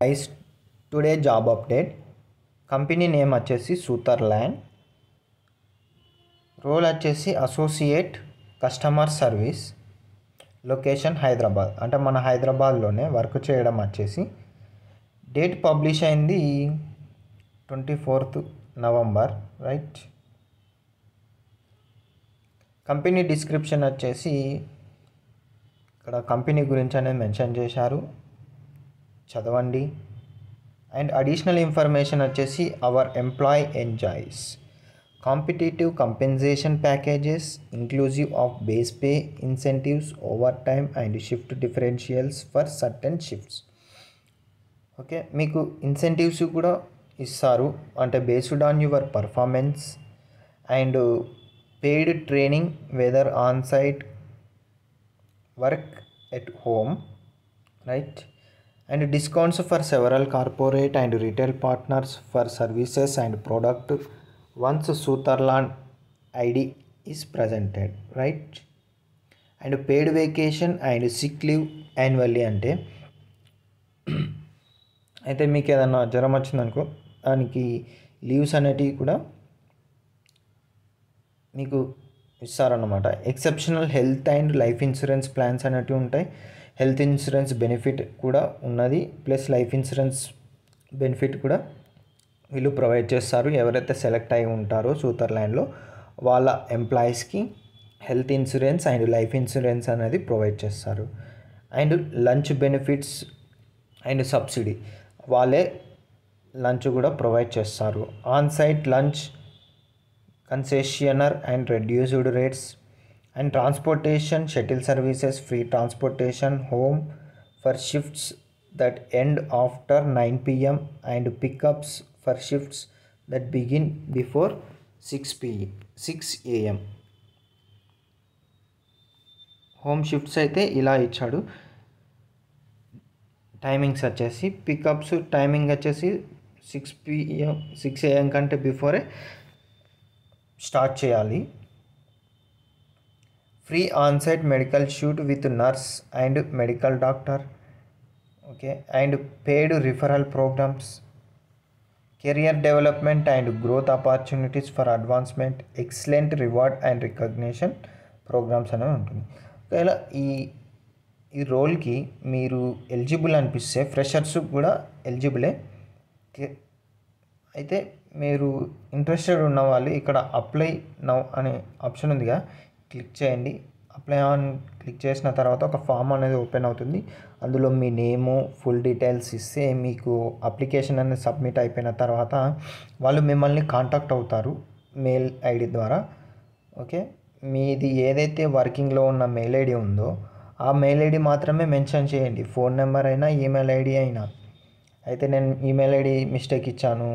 Guys today job update. Company name వచ్చేసి సూతర్ల్యాండ్. Role వచ్చేసి associate customer service. Location Hyderabad, అంటే మన హైదరాబాద్లోనే వర్క్ చేయడం వచ్చేసి. డేట్ పబ్లిష్ అయింది 24th November, right. Company description వచ్చేసి ఇక్కడ కంపెనీ గురించి అనేది మెన్షన్ చేశారు, చదవండి. అండ్ అడిషనల్ ఇన్ఫర్మేషన్ వచ్చేసి our employee enjoys competitive compensation packages inclusive of base pay, incentives, overtime and shift differentials for certain shifts. Okay, మీకు incentives కూడా ఇస్తారు, అంటే based on your performance. And paid training whether on site, work at home, right. And discounts for several corporate and retail partners for services and product once Sutherland ID is presented, right. And paid vacation and sick leave annually, అంటే అయితే మీకు ఏదన్నా జ్వరం వచ్చిందనుకో దానికి leaves అనేటివి కూడా మీకు ఇస్తారన్నమాట. Exceptional health and life insurance plans అనేటివి ఉంటాయి. హెల్త్ ఇన్సూరెన్స్ బెనిఫిట్ కూడా ఉన్నది, ప్లస్ లైఫ్ ఇన్సూరెన్స్ బెనిఫిట్ కూడా వీళ్ళు ప్రొవైడ్ చేస్తారు. ఎవరైతే సెలెక్ట్ అయి ఉంటారో సూతర్ల్యాండ్లో వాళ్ళ ఎంప్లాయీస్కి health insurance and life insurance అనేది ప్రొవైడ్ చేస్తారు. And lunch benefits and subsidy, వాళ్ళే లంచ్ కూడా ప్రొవైడ్ చేస్తారు. On site lunch concessioner and reduced rates. And transportation, shuttle services, free transportation home for shifts that end after 9 p.m. and pickups for shifts that begin before 6 a.m. Home shifts అయితే ఇలా ఇచ్చాడు. Timings వచ్చేసి pickups timing వచ్చేసి 6 a.m. కంటే బిఫోరే start చేయాలి. Free onsite medical suite with nurse and medical doctor. Okay, and paid referral programs, career development and growth opportunities for advancement, excellent reward and recognition programs అనేవి ఉంటుంది. ఒకవేళ ఈ రోల్కి మీరు ఎలిజిబుల్ అనిపిస్తే ఫ్రెషర్స్ కూడా ఎలిజిబులే. అయితే మీరు ఇంట్రెస్టెడ్ ఉన్న వాళ్ళు ఇక్కడ అప్లై నౌ అనే ఆప్షన్ ఉందిగా, క్లిక్ చేయండి. అప్లై ఆన్ క్లిక్ చేసిన తర్వాత ఒక ఫామ్ అనేది ఓపెన్ అవుతుంది. అందులో మీ నేము, ఫుల్ డీటెయిల్స్ ఇస్తే మీకు అప్లికేషన్ అనేది సబ్మిట్ అయిపోయిన తర్వాత వాళ్ళు మిమ్మల్ని కాంటాక్ట్ అవుతారు మెయిల్ ఐడి ద్వారా. ఓకే, మీది ఏదైతే వర్కింగ్లో ఉన్న మెయిల్ ఐడి ఉందో ఆ మెయిల్ ఐడి మాత్రమే మెన్షన్ చేయండి, ఫోన్ నెంబర్ అయినా ఈమెయిల్ ఐడి అయినా. అయితే నేను ఈమెయిల్ ఐడి మిస్టేక్ ఇచ్చాను,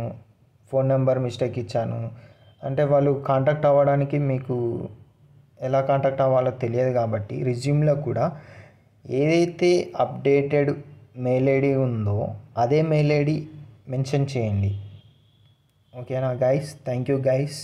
ఫోన్ నెంబర్ మిస్టేక్ ఇచ్చాను అంటే వాళ్ళు కాంటాక్ట్ అవ్వడానికి మీకు ఎలా కాంటాక్ట్ అవ్వాలో తెలియదు. కాబట్టి రిజ్యూమ్లో కూడా ఏదైతే అప్డేటెడ్ మెయిల్ ఐడి ఉందో అదే మెయిల్ ఐడి మెన్షన్ చేయండి. ఓకేనా గైస్, థ్యాంక్ యూ గైస్.